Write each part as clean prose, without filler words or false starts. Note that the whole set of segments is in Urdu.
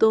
2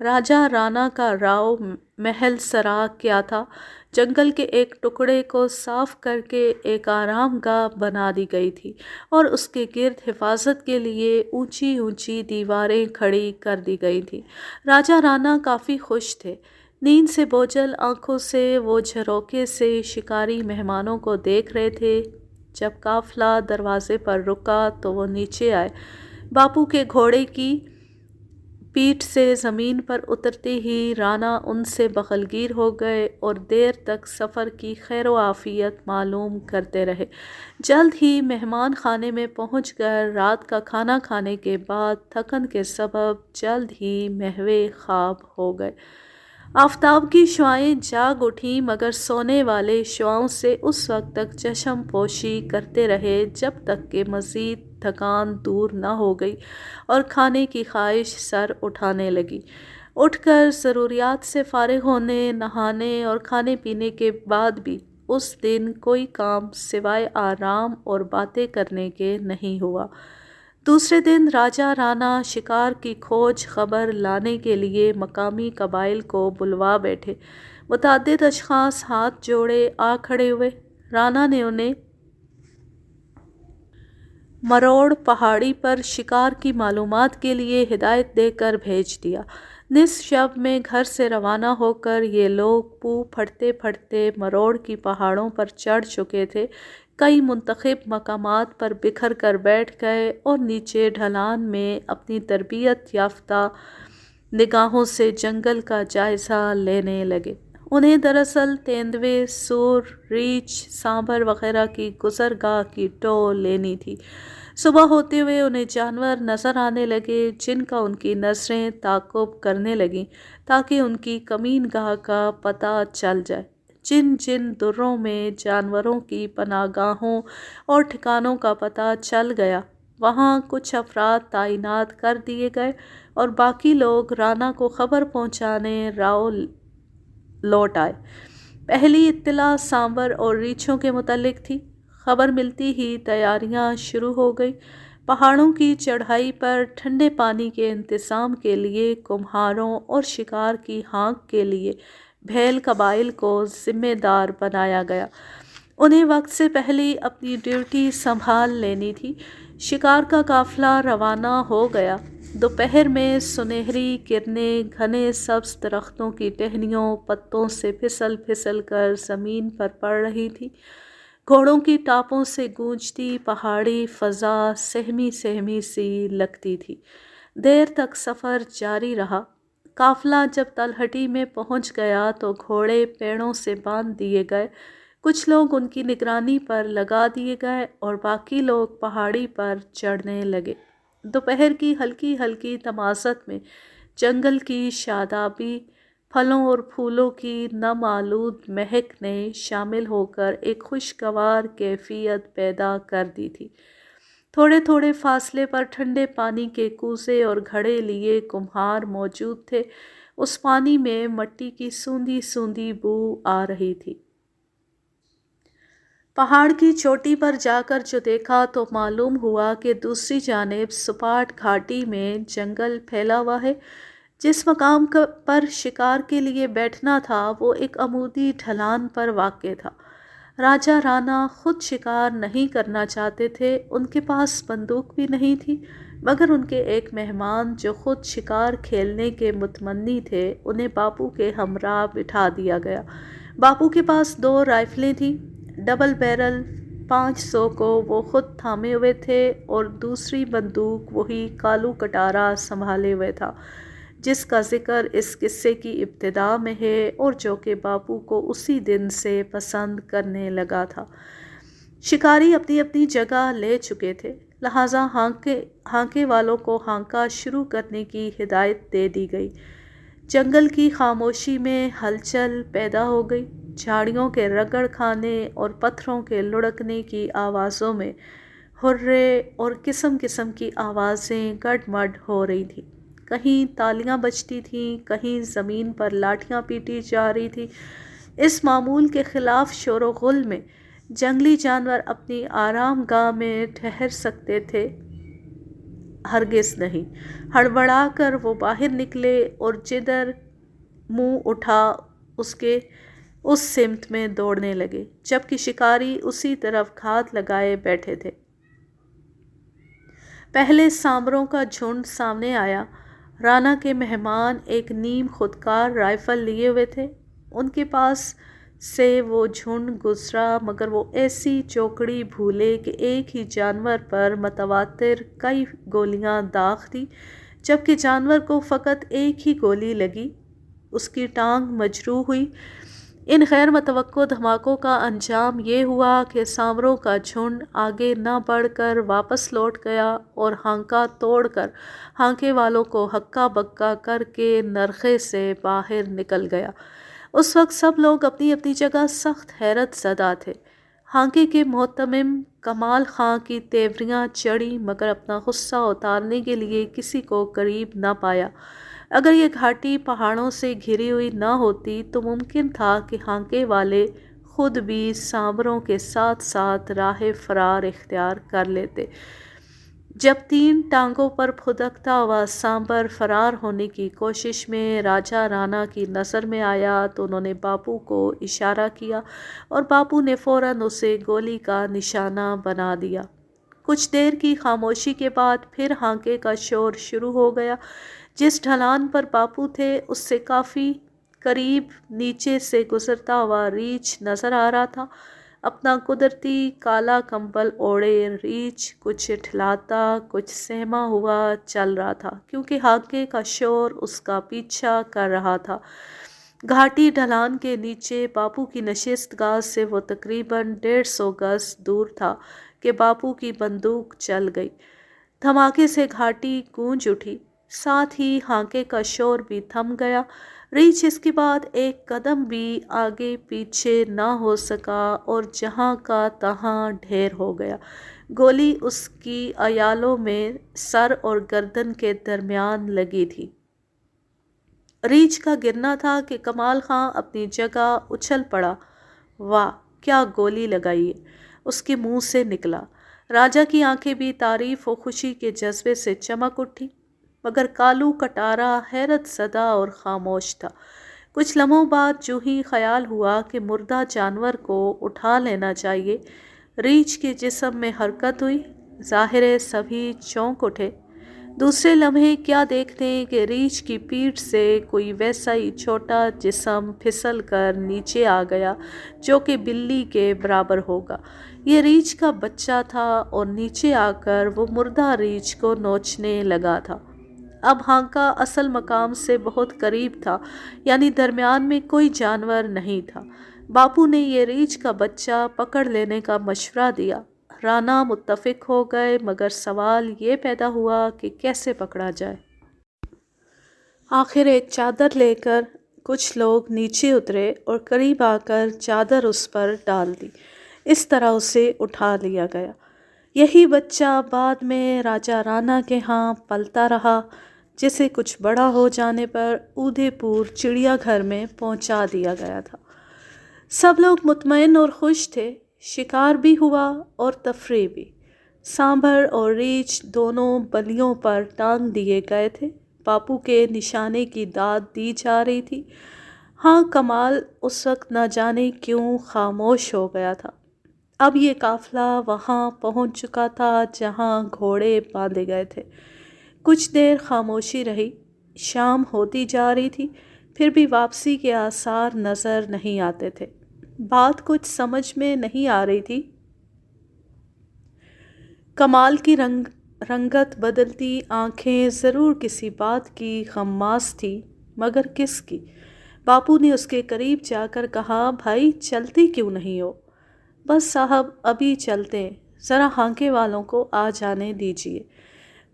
راجہ رانا کا راؤ محل سرا کیا تھا، جنگل کے ایک ٹکڑے کو صاف کر کے ایک آرام گاہ بنا دی گئی تھی اور اس کے گرد حفاظت کے لیے اونچی اونچی دیواریں کھڑی کر دی گئی تھیں۔ راجہ رانا کافی خوش تھے۔ نیند سے بوجھل آنکھوں سے وہ جھروکے سے شکاری مہمانوں کو دیکھ رہے تھے۔ جب قافلہ دروازے پر رکا تو وہ نیچے آئے۔ باپو کے گھوڑے کی پیٹھ سے زمین پر اترتے ہی رانا ان سے بغلگیر ہو گئے اور دیر تک سفر کی خیر و عافیت معلوم کرتے رہے۔ جلد ہی مہمان خانے میں پہنچ کر رات کا کھانا کھانے کے بعد تھکن کے سبب جلد ہی محو خواب ہو گئے۔ آفتاب کی شعاعیں جاگ اٹھیں مگر سونے والے شعاعوں سے اس وقت تک چشم پوشی کرتے رہے جب تک کہ مزید تھکان دور نہ ہو گئی اور کھانے کی خواہش سر اٹھانے لگی۔ اٹھ کر ضروریات سے فارغ ہونے، نہانے اور کھانے پینے کے بعد بھی اس دن کوئی کام سوائے آرام اور باتیں کرنے کے نہیں ہوا۔ دوسرے دن راجہ رانا شکار کی کھوج خبر لانے کے لیے مقامی قبائل کو بلوا بیٹھے۔ متعدد اشخاص ہاتھ جوڑے آ کھڑے ہوئے۔ رانا نے انہیں مروڑ پہاڑی پر شکار کی معلومات کے لیے ہدایت دے کر بھیج دیا۔ نصف شب میں گھر سے روانہ ہو کر یہ لوگ پو پھٹتے پھٹتے مروڑ کی پہاڑوں پر چڑھ چکے تھے۔ کئی منتخب مقامات پر بکھر کر بیٹھ گئے اور نیچے ڈھلان میں اپنی تربیت یافتہ نگاہوں سے جنگل کا جائزہ لینے لگے۔ انہیں دراصل تیندوے، سور، ریچھ، سانبر وغیرہ کی گزرگاہ کی ٹو لینی تھی۔ صبح ہوتے ہوئے انہیں جانور نظر آنے لگے جن کا ان کی نظریں تعقب کرنے لگیں تاکہ ان کی کمین گاہ کا پتہ چل جائے۔ جن جن دروں میں جانوروں کی پناہ گاہوں اور ٹھکانوں کا پتہ چل گیا وہاں کچھ افراد تعینات کر دیے گئے اور باقی لوگ رانا کو خبر پہنچانے راؤ لوٹ آئے۔ پہلی اطلاع سانبر اور ریچھوں کے متعلق تھی۔ خبر ملتی ہی تیاریاں شروع ہو گئی۔ پہاڑوں کی چڑھائی پر ٹھنڈے پانی کے انتظام کے لیے کمہاروں اور شکار کی ہانک کے لیے بھیل قبائل کو ذمہ دار بنایا گیا۔ انہیں وقت سے پہلے اپنی ڈیوٹی سنبھال لینی تھی۔ شکار کا قافلہ روانہ ہو گیا۔ دوپہر میں سنہری کرنیں گھنے سبز درختوں کی ٹہنیوں پتوں سے پھسل پھسل کر زمین پر پڑ رہی تھی۔ گھوڑوں کی ٹاپوں سے گونجتی پہاڑی فضا سہمی سہمی سی لگتی تھی۔ دیر تک سفر جاری رہا۔ قافلہ جب تلہٹی میں پہنچ گیا تو گھوڑے پیڑوں سے باندھ دیے گئے، کچھ لوگ ان کی نگرانی پر لگا دیے گئے اور باقی لوگ پہاڑی پر چڑھنے لگے۔ دوپہر کی ہلکی ہلکی تمازت میں جنگل کی شادابی، پھلوں اور پھولوں کی نم آلود مہک نے شامل ہو کر ایک خوشگوار کیفیت پیدا کر دی تھی۔ تھوڑے تھوڑے فاصلے پر ٹھنڈے پانی کے کوزے اور گھڑے لیے کمہار موجود تھے۔ اس پانی میں مٹی کی سوندھی سوندھی بو آ رہی تھی۔ پہاڑ کی چوٹی پر جا کر جو دیکھا تو معلوم ہوا کہ دوسری جانب سپاٹ گھاٹی میں جنگل پھیلا ہوا ہے۔ جس مقام پر شکار کے لیے بیٹھنا تھا وہ ایک عمودی ڈھلان پر واقع تھا۔ راجہ رانا خود شکار نہیں کرنا چاہتے تھے، ان کے پاس بندوق بھی نہیں تھی، مگر ان کے ایک مہمان جو خود شکار کھیلنے کے متمنی تھے انہیں باپو کے ہمراہ بٹھا دیا گیا۔ باپو کے پاس 2 رائفلیں تھیں، ڈبل بیرل 500 کو وہ خود تھامے ہوئے تھے اور دوسری بندوق وہی کالو کٹارا سنبھالے ہوئے تھا جس کا ذکر اس قصے کی ابتدا میں ہے اور جو کہ باپو کو اسی دن سے پسند کرنے لگا تھا۔ شکاری اپنی اپنی جگہ لے چکے تھے، لہٰذا ہانکے والوں کو ہانکا شروع کرنے کی ہدایت دے دی گئی۔ جنگل کی خاموشی میں ہلچل پیدا ہو گئی۔ جھاڑیوں کے رگڑ کھانے اور پتھروں کے لڑکنے کی آوازوں میں ہرے اور قسم قسم کی آوازیں گڈ مڈ ہو رہی تھیں۔ کہیں تالیاں بجتی تھیں، کہیں زمین پر لاٹھیاں پیٹی جا رہی تھیں۔ اس معمول کے خلاف شور و غل میں جنگلی جانور اپنی آرام گاہ میں ٹھہر سکتے تھے۔ ہرگز نہیں۔ ہڑبڑا کر وہ باہر نکلے اور جدھر منہ اٹھا اس سمت میں دوڑنے لگے، جبکہ شکاری اسی طرف گھات لگائے بیٹھے تھے۔ پہلے سانبروں کا جھنڈ سامنے آیا۔ رانا کے مہمان ایک نیم خودکار رائفل لیے ہوئے تھے۔ ان کے پاس سے وہ جھنڈ گزرا، مگر وہ ایسی چوکڑی بھولے کہ ایک ہی جانور پر متواتر کئی گولیاں داغ تھیں، جبکہ جانور کو فقط ایک ہی گولی لگی، اس کی ٹانگ مجروح ہوئی۔ ان غیر متوقع دھماکوں کا انجام یہ ہوا کہ سانبروں کا جھنڈ آگے نہ بڑھ کر واپس لوٹ گیا اور ہانکا توڑ کر ہانکے والوں کو ہکا بکا کر کے نرخے سے باہر نکل گیا۔ اس وقت سب لوگ اپنی اپنی جگہ سخت حیرت زدہ تھے۔ ہانکے کے محتمم کمال خاں کی تیوریاں چڑھی، مگر اپنا غصہ اتارنے کے لیے کسی کو قریب نہ پایا۔ اگر یہ گھاٹی پہاڑوں سے گھری ہوئی نہ ہوتی تو ممکن تھا کہ ہانکے والے خود بھی سانبروں کے ساتھ ساتھ راہ فرار اختیار کر لیتے۔ جب 3 ٹانگوں پر پھدکتا ہوا سانبر فرار ہونے کی کوشش میں راجا رانا کی نظر میں آیا تو انہوں نے باپو کو اشارہ کیا اور باپو نے فوراً اسے گولی کا نشانہ بنا دیا۔ کچھ دیر کی خاموشی کے بعد پھر ہانکے کا شور شروع ہو گیا۔ جس ڈھلان پر باپو تھے اس سے کافی قریب نیچے سے گزرتا ہوا ریچھ نظر آ رہا تھا۔ اپنا قدرتی کالا کمبل اوڑھے ریچھ کچھ ٹھلاتا، کچھ سہما ہوا چل رہا تھا، کیونکہ ہانکے کا شور اس کا پیچھا کر رہا تھا۔ گھاٹی ڈھلان کے نیچے باپو کی نشست گاہ سے وہ تقریباً 150 گز دور تھا کہ باپو کی بندوق چل گئی۔ دھماکے سے گھاٹی گونج اٹھی، ساتھ ہی ہانکے کا شور بھی تھم گیا۔ ریچھ اس کے بعد ایک قدم بھی آگے پیچھے نہ ہو سکا اور جہاں کا تہاں ڈھیر ہو گیا۔ گولی اس کی ایالوں میں سر اور گردن کے درمیان لگی تھی۔ ریچھ کا گرنا تھا کہ کمال خاں اپنی جگہ اچھل پڑا۔ واہ کیا گولی لگائی ہے، اس کے منہ سے نکلا۔ راجا کی آنکھیں بھی تعریف و خوشی کے جذبے سے چمک اٹھی، مگر کالو کٹارا حیرت زدہ اور خاموش تھا۔ کچھ لمحوں بعد جو ہی خیال ہوا کہ مردہ جانور کو اٹھا لینا چاہیے، ریچھ کے جسم میں حرکت ہوئی۔ ظاہر ہے سبھی چونک اٹھے۔ دوسرے لمحے کیا دیکھتے ہیں کہ ریچھ کی پیٹھ سے کوئی ویسا ہی چھوٹا جسم پھسل کر نیچے آ گیا جو کہ بلی کے برابر ہوگا۔ یہ ریچھ کا بچہ تھا اور نیچے آ کر وہ مردہ ریچھ کو نوچنے لگا تھا۔ اب ہانکا اصل مقام سے بہت قریب تھا، یعنی درمیان میں کوئی جانور نہیں تھا۔ باپو نے یہ ریچھ کا بچہ پکڑ لینے کا مشورہ دیا۔ رانا متفق ہو گئے، مگر سوال یہ پیدا ہوا کہ کیسے پکڑا جائے۔ آخر ایک چادر لے کر کچھ لوگ نیچے اترے اور قریب آ کر چادر اس پر ڈال دی۔ اس طرح اسے اٹھا لیا گیا۔ یہی بچہ بعد میں راجا رانا کے ہاں پلتا رہا، جسے کچھ بڑا ہو جانے پر اودے پور چڑیا گھر میں پہنچا دیا گیا تھا۔ سب لوگ مطمئن اور خوش تھے۔ شکار بھی ہوا اور تفریح بھی۔ سانبر اور ریچھ دونوں بلیوں پر ٹانگ دیے گئے تھے۔ باپو کے نشانے کی داد دی جا رہی تھی۔ ہاں کمال اس وقت نہ جانے کیوں خاموش ہو گیا تھا۔ اب یہ قافلہ وہاں پہنچ چکا تھا جہاں گھوڑے باندھے گئے تھے۔ کچھ دیر خاموشی رہی۔ شام ہوتی جا رہی تھی، پھر بھی واپسی کے آثار نظر نہیں آتے تھے۔ بات کچھ سمجھ میں نہیں آ رہی تھی۔ کمال کی رنگت بدلتی آنکھیں ضرور کسی بات کی غماز تھی، مگر کس کی؟ باپو نے اس کے قریب جا کر کہا، بھائی چلتی کیوں نہیں ہو؟ بس صاحب ابھی چلتے ہیں، ذرا ہانکے والوں کو آ جانے دیجیے۔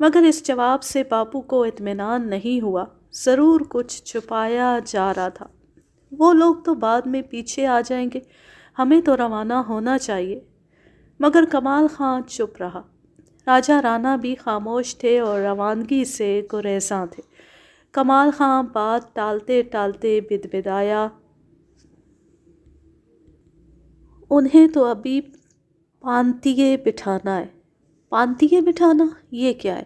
مگر اس جواب سے باپو کو اطمینان نہیں ہوا، ضرور کچھ چھپایا جا رہا تھا۔ وہ لوگ تو بعد میں پیچھے آ جائیں گے، ہمیں تو روانہ ہونا چاہیے۔ مگر کمال خاں چپ رہا۔ راجا رانا بھی خاموش تھے اور روانگی سے گریزاں تھے۔ کمال خاں بات ٹالتے ٹالتے بدبدایا، انہیں تو ابھی پانتیے بٹھانا ہے۔ پانتیے بٹھانا یہ کیا ہے؟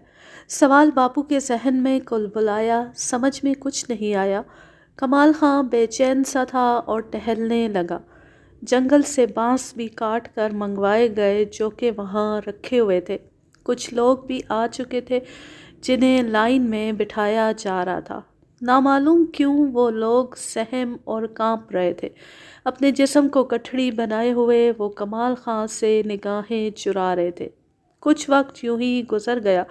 سوال باپو کے ذہن میں کلبلایا، سمجھ میں کچھ نہیں آیا۔ کمال خاں بے چین سا تھا اور ٹہلنے لگا۔ جنگل سے بانس بھی کاٹ کر منگوائے گئے جو کہ وہاں رکھے ہوئے تھے۔ کچھ لوگ بھی آ چکے تھے جنہیں لائن میں بٹھایا جا رہا تھا۔ نامعلوم کیوں وہ لوگ سہم اور کانپ رہے تھے۔ اپنے جسم کو گٹھڑی بنائے ہوئے وہ کمال خاں سے نگاہیں چرا رہے تھے۔ کچھ وقت یوں ہی گزر گیا۔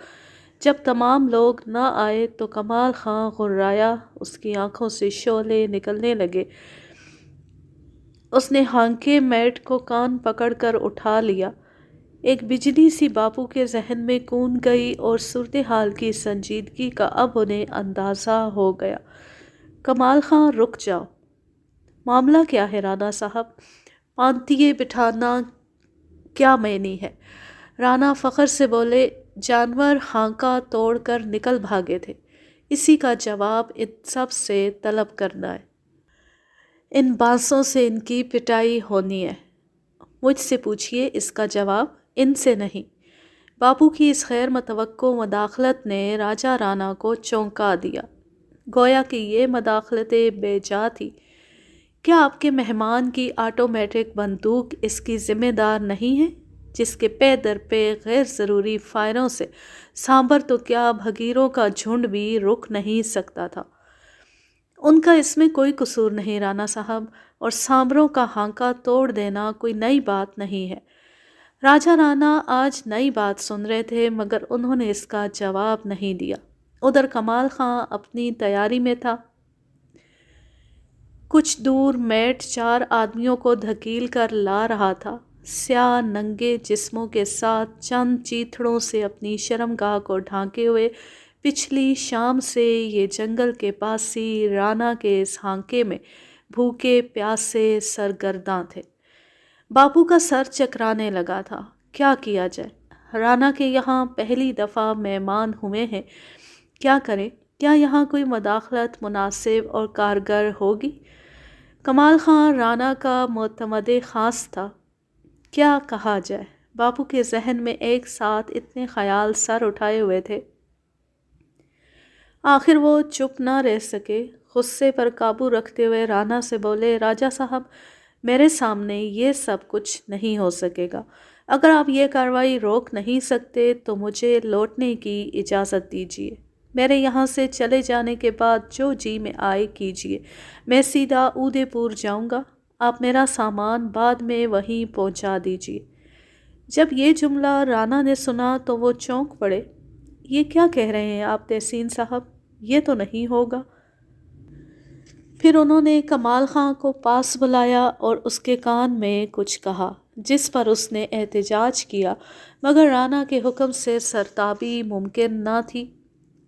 جب تمام لوگ نہ آئے تو کمال خاں غرایا، اس کی آنکھوں سے شعلے نکلنے لگے۔ اس نے ہانکے میٹ کو کان پکڑ کر اٹھا لیا۔ ایک بجلی سی باپو کے ذہن میں کون گئی اور صورتحال کی سنجیدگی کا اب انہیں اندازہ ہو گیا۔ کمال خاں رک جاؤ۔ معاملہ کیا ہے رانا صاحب؟ پانتیے بٹھانا کیا معنی ہے؟ رانا فخر سے بولے، جانور ہانکا توڑ کر نکل بھاگے تھے، اسی کا جواب ان سب سے طلب کرنا ہے۔ ان بانسوں سے ان کی پٹائی ہونی ہے۔ مجھ سے پوچھئے اس کا جواب، ان سے نہیں۔ باپو کی اس غیر متوقع مداخلت نے راجہ رانا کو چونکا دیا، گویا کہ یہ مداخلتیں بے جا تھی۔ کیا آپ کے مہمان کی آٹومیٹک بندوق اس کی ذمہ دار نہیں ہے، جس کے پے در پے غیر ضروری فائروں سے سانبر تو کیا بھگیروں کا جھنڈ بھی رک نہیں سکتا تھا؟ ان کا اس میں کوئی قصور نہیں رانا صاحب، اور سانبروں کا ہانکا توڑ دینا کوئی نئی بات نہیں ہے۔ راجہ رانا آج نئی بات سن رہے تھے مگر انہوں نے اس کا جواب نہیں دیا۔ ادھر کمال خاں اپنی تیاری میں تھا۔ کچھ دور میٹ 4 آدمیوں کو دھکیل کر لا رہا تھا۔ سیاہ ننگے جسموں کے ساتھ چند چیتھڑوں سے اپنی شرمگاہ کو ڈھانکے ہوئے پچھلی شام سے یہ جنگل کے پاسی رانا کے اس ہانکے میں بھوکے پیاسے سرگرداں تھے۔ باپو کا سر چکرانے لگا تھا۔ کیا کیا جائے؟ رانا کے یہاں پہلی دفعہ مہمان ہوئے ہیں، کیا کریں؟ کیا یہاں کوئی مداخلت مناسب اور کارگر ہوگی؟ کمال خاں رانا کا معتمد خاص تھا۔ کیا کہا جائے؟ باپو کے ذہن میں ایک ساتھ اتنے خیال سر اٹھائے ہوئے تھے۔ آخر وہ چپ نہ رہ سکے۔ غصے پر قابو رکھتے ہوئے رانا سے بولے، راجہ صاحب، میرے سامنے یہ سب کچھ نہیں ہو سکے گا۔ اگر آپ یہ کارروائی روک نہیں سکتے تو مجھے لوٹنے کی اجازت دیجیے۔ میرے یہاں سے چلے جانے کے بعد جو جی میں آئے کیجیے، میں سیدھا اودے پور جاؤں گا۔ آپ میرا سامان بعد میں وہیں پہنچا دیجیے۔ جب یہ جملہ رانا نے سنا تو وہ چونک پڑے۔ یہ کیا کہہ رہے ہیں آپ تحسین صاحب؟ یہ تو نہیں ہوگا۔ پھر انہوں نے کمال خاں کو پاس بلایا اور اس کے کان میں کچھ کہا، جس پر اس نے احتجاج کیا، مگر رانا کے حکم سے سرتابی ممکن نہ تھی۔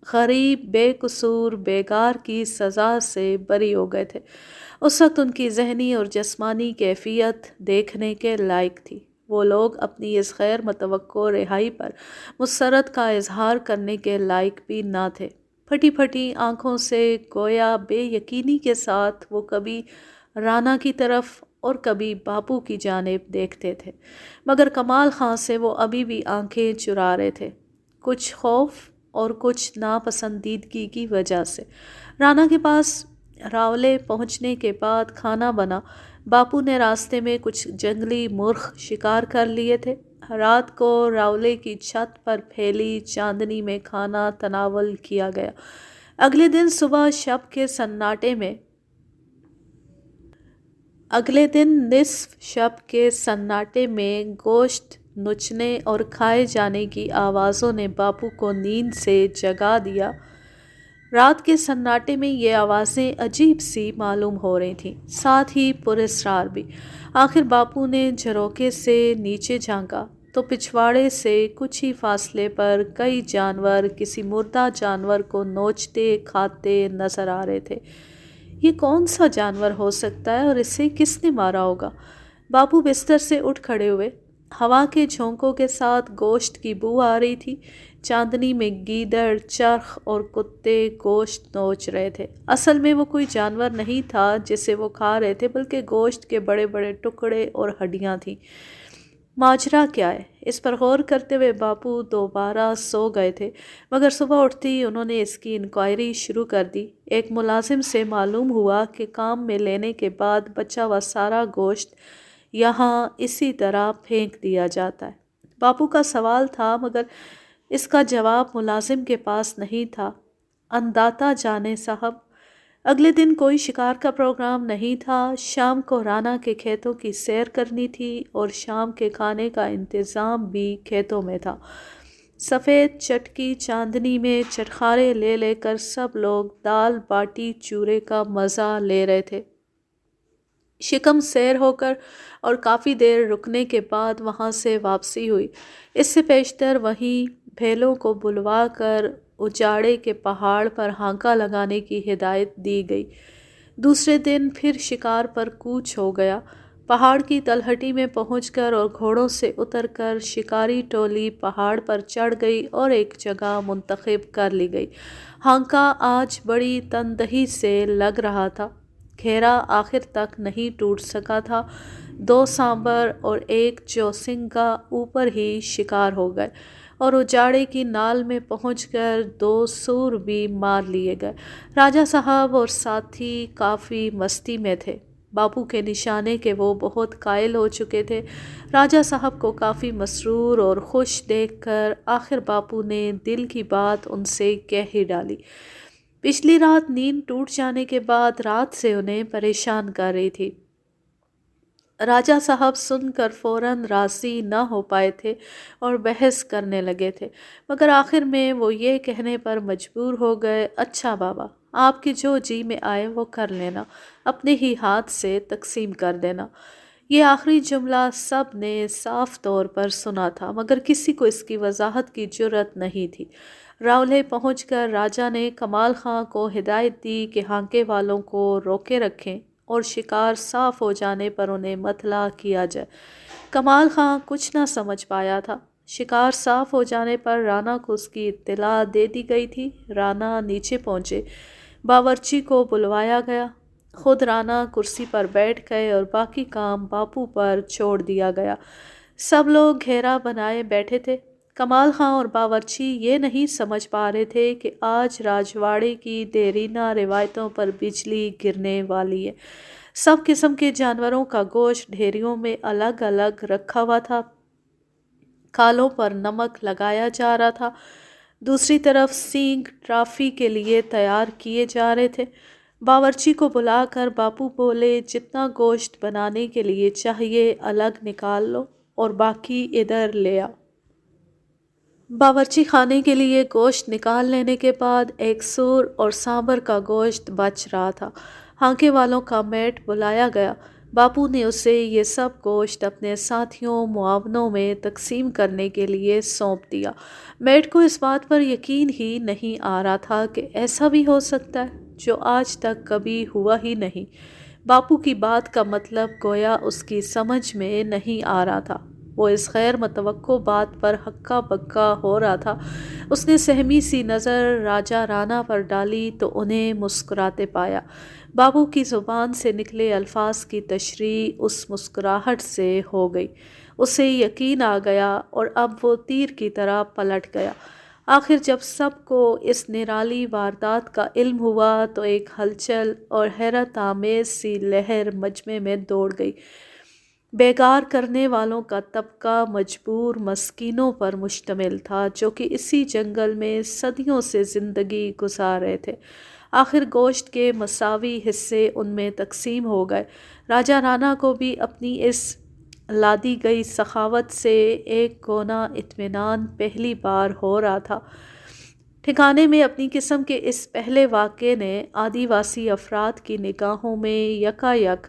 غریب بے قصور بیگار کی سزا سے بری ہو گئے تھے۔ اس وقت ان کی ذہنی اور جسمانی کیفیت دیکھنے کے لائق تھی۔ وہ لوگ اپنی اس غیر متوقع رہائی پر مسرت کا اظہار کرنے کے لائق بھی نہ تھے۔ پھٹی پھٹی آنکھوں سے گویا بے یقینی کے ساتھ وہ کبھی رانا کی طرف اور کبھی باپو کی جانب دیکھتے تھے، مگر کمال خاں سے وہ ابھی بھی آنکھیں چرا رہے تھے، کچھ خوف اور کچھ ناپسندیدگی کی وجہ سے۔ رانا کے پاس راولے پہنچنے کے بعد کھانا بنا۔ باپو نے راستے میں کچھ جنگلی مرغ شکار کر لیے تھے۔ رات کو راولے کی چھت پر پھیلی چاندنی میں کھانا تناول کیا گیا۔ اگلے دن نصف شب کے سناٹے میں گوشت نوچنے اور کھائے جانے کی آوازوں نے باپو کو نیند سے جگا دیا۔ رات کے سناٹے میں یہ آوازیں عجیب سی معلوم ہو رہی تھیں، ساتھ ہی پراسرار بھی۔ آخر باپو نے جھروکے سے نیچے جھانکا تو پچھواڑے سے کچھ ہی فاصلے پر کئی جانور کسی مردہ جانور کو نوچتے کھاتے نظر آ رہے تھے۔ یہ کون سا جانور ہو سکتا ہے اور اسے کس نے مارا ہوگا؟ باپو بستر سے اٹھ کھڑے ہوئے۔ ہوا کے جھونکوں کے ساتھ گوشت کی بو آ رہی تھی۔ چاندنی میں گیدڑ، چرخ اور کتے گوشت نوچ رہے تھے۔ اصل میں وہ کوئی جانور نہیں تھا جسے وہ کھا رہے تھے، بلکہ گوشت کے بڑے بڑے ٹکڑے اور ہڈیاں تھیں۔ ماجرا کیا ہے؟ اس پر غور کرتے ہوئے باپو دوبارہ سو گئے تھے، مگر صبح اٹھتے ہی انہوں نے اس کی انکوائری شروع کر دی۔ ایک ملازم سے معلوم ہوا کہ کام میں لینے کے بعد بچا ہوا سارا گوشت یہاں اسی طرح پھینک دیا جاتا ہے۔ باپو کا سوال تھا مگر اس کا جواب ملازم کے پاس نہیں تھا۔ انداتا جانے صاحب۔ اگلے دن کوئی شکار کا پروگرام نہیں تھا۔ شام کو رانا کے کھیتوں کی سیر کرنی تھی اور شام کے کھانے کا انتظام بھی کھیتوں میں تھا۔ سفید چٹکی چاندنی میں چٹخارے لے لے کر سب لوگ دال باٹی چورے کا مزہ لے رہے تھے۔ شکم سیر ہو کر اور کافی دیر رکنے کے بعد وہاں سے واپسی ہوئی۔ اس سے پیشتر وہیں بھیلوں کو بلوا کر اجاڑے کے پہاڑ پر ہانکا لگانے کی ہدایت دی گئی۔ دوسرے دن پھر شکار پر کوچ ہو گیا۔ پہاڑ کی تلہٹی میں پہنچ کر اور گھوڑوں سے اتر کر شکاری ٹولی پہاڑ پر چڑھ گئی اور ایک جگہ منتخب کر لی گئی۔ ہانکا آج بڑی تندہی سے لگ رہا تھا۔ گھیرا آخر تک نہیں ٹوٹ سکا تھا۔ 2 سانبر اور 1 چوسنگا اوپر ہی شکار ہو گئے اور اجاڑے کی نال میں پہنچ کر 2 سور بھی مار لیے گئے۔ راجہ صاحب اور ساتھی کافی مستی میں تھے۔ باپو کے نشانے کے وہ بہت قائل ہو چکے تھے۔ راجہ صاحب کو کافی مسرور اور خوش دیکھ کر آخر باپو نے دل کی بات ان سے کہہ ہی ڈالی۔ پچھلی رات نیند ٹوٹ جانے کے بعد رات سے انہیں پریشان کر رہی تھی۔ راجہ صاحب سن کر فوراً راضی نہ ہو پائے تھے اور بحث کرنے لگے تھے، مگر آخر میں وہ یہ کہنے پر مجبور ہو گئے، اچھا بابا، آپ کی جو جی میں آئے وہ کر لینا، اپنے ہی ہاتھ سے تقسیم کر دینا۔ یہ آخری جملہ سب نے صاف طور پر سنا تھا مگر کسی کو اس کی وضاحت کی جرأت نہیں تھی۔ راولے پہنچ کر راجہ نے کمال خاں کو ہدایت دی کہ ہانکے والوں کو روکے رکھیں اور شکار صاف ہو جانے پر انہیں مطلع کیا جائے۔ کمال خاں کچھ نہ سمجھ پایا تھا۔ شکار صاف ہو جانے پر رانا کو اس کی اطلاع دے دی گئی تھی۔ رانا نیچے پہنچے، باورچی کو بلوایا گیا، خود رانا کرسی پر بیٹھ گئے اور باقی کام باپو پر چھوڑ دیا گیا۔ سب لوگ گھیرا بنائے بیٹھے تھے۔ کمال خاں اور باورچی یہ نہیں سمجھ پا رہے تھے کہ آج راجواڑے کی دیرینہ روایتوں پر بجلی گرنے والی ہے۔ سب قسم کے جانوروں کا گوشت ڈھیریوں میں الگ الگ رکھا ہوا تھا، کھالوں پر نمک لگایا جا رہا تھا، دوسری طرف سینگ ٹرافی کے لیے تیار کیے جا رہے تھے۔ باورچی کو بلا کر باپو بولے، جتنا گوشت بنانے کے لیے چاہیے الگ نکال لو اور باقی ادھر لے آؤ۔ باورچی خانے کے لیے گوشت نکال لینے کے بعد 1 سور اور سانبر کا گوشت بچ رہا تھا۔ ہانکے والوں کا میٹ بلایا گیا۔ باپو نے اسے یہ سب گوشت اپنے ساتھیوں معاونوں میں تقسیم کرنے کے لیے سونپ دیا۔ میٹ کو اس بات پر یقین ہی نہیں آ رہا تھا کہ ایسا بھی ہو سکتا ہے جو آج تک کبھی ہوا ہی نہیں۔ باپو کی بات کا مطلب گویا اس کی سمجھ میں نہیں آ رہا تھا۔ وہ اس غیر متوقع بات پر ہکا بکا ہو رہا تھا۔ اس نے سہمی سی نظر راجہ رانا پر ڈالی تو انہیں مسکراتے پایا۔ باپو کی زبان سے نکلے الفاظ کی تشریح اس مسکراہٹ سے ہو گئی۔ اسے یقین آ گیا اور اب وہ تیر کی طرح پلٹ گیا۔ آخر جب سب کو اس نرالی واردات کا علم ہوا تو ایک ہلچل اور حیرت آمیز سی لہر مجمع میں دوڑ گئی۔ بیگار کرنے والوں کا طبقہ مجبور مسکینوں پر مشتمل تھا جو کہ اسی جنگل میں صدیوں سے زندگی گزار رہے تھے۔ آخر گوشت کے مساوی حصے ان میں تقسیم ہو گئے۔ راجہ رانا کو بھی اپنی اس لادی گئی سخاوت سے ایک گونا اطمینان پہلی بار ہو رہا تھا۔ ٹھکانے میں اپنی قسم کے اس پہلے واقعے نے آدی واسی افراد کی نگاہوں میں یکا یک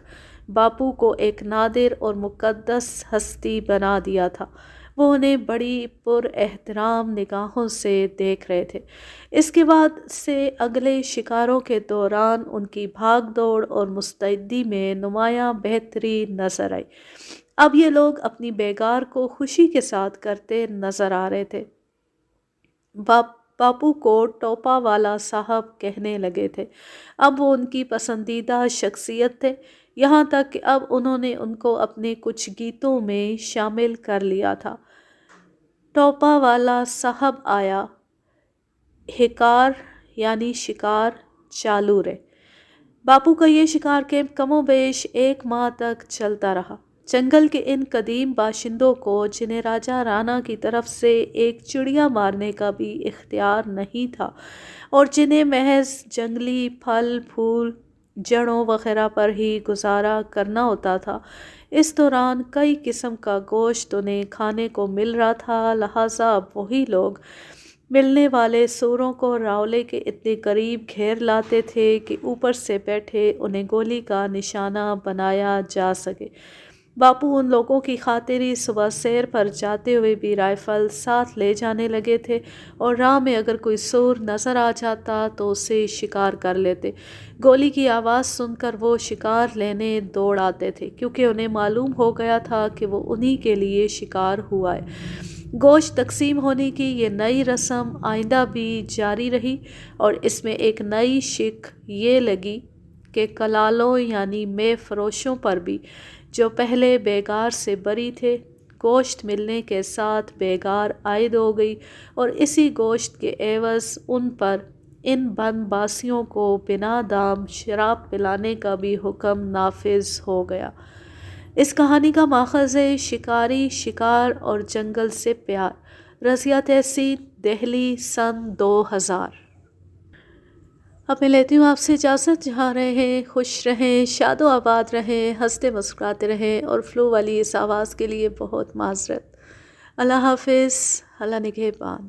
باپو کو ایک نادر اور مقدس ہستی بنا دیا تھا۔ وہ انہیں بڑی پر احترام نگاہوں سے دیکھ رہے تھے۔ اس کے بعد سے اگلے شکاروں کے دوران ان کی بھاگ دوڑ اور مستعدی میں نمایاں بہتری نظر آئی۔ اب یہ لوگ اپنی بیگار کو خوشی کے ساتھ کرتے نظر آ رہے تھے۔ باپو کو ٹوپا والا صاحب کہنے لگے تھے۔ اب وہ ان کی پسندیدہ شخصیت تھے، یہاں تک کہ اب انہوں نے ان کو اپنے کچھ گیتوں میں شامل کر لیا تھا۔ ٹوپا والا صاحب آیا، ہکار یعنی شکار چالو رہے۔ باپو کا یہ شکار کیمپ کم و بیش 1 ماہ تک چلتا رہا۔ جنگل کے ان قدیم باشندوں کو، جنہیں راجہ رانا کی طرف سے ایک چڑیا مارنے کا بھی اختیار نہیں تھا اور جنہیں محض جنگلی پھل پھول، جڑوں وغیرہ پر ہی گزارا کرنا ہوتا تھا، اس دوران کئی قسم کا گوشت انہیں کھانے کو مل رہا تھا، لہٰذا اب وہی لوگ ملنے والے سوروں کو راولے کے اتنے قریب گھیر لاتے تھے کہ اوپر سے بیٹھے انہیں گولی کا نشانہ بنایا جا سکے۔ باپو ان لوگوں کی خاطری صبح سیر پر جاتے ہوئے بھی رائفل ساتھ لے جانے لگے تھے اور راہ میں اگر کوئی سور نظر آ جاتا تو اسے شکار کر لیتے۔ گولی کی آواز سن کر وہ شکار لینے دوڑ آتے تھے، کیونکہ انہیں معلوم ہو گیا تھا کہ وہ انہی کے لیے شکار ہوا ہے۔ گوشت تقسیم ہونے کی یہ نئی رسم آئندہ بھی جاری رہی اور اس میں ایک نئی شک یہ لگی کہ کلالوں یعنی مے فروشوں پر بھی، جو پہلے بیگار سے بری تھے، گوشت ملنے کے ساتھ بیگار عائد ہو گئی اور اسی گوشت کے عوض ان پر ان بن باسیوں کو بنا دام شراب پلانے کا بھی حکم نافذ ہو گیا۔ اس کہانی کا ماخذ ہے شکاری، شکار اور جنگل سے پیار، رضیہ تحسین، دہلی، سن 2000۔ اب میں لیتی ہوں آپ سے اجازت، جہاں رہیں خوش رہیں، شاد و آباد رہیں، ہنستے مسکراتے رہیں، اور فلو والی اس آواز کے لیے بہت معذرت۔ اللہ حافظ، اللہ نگہبان۔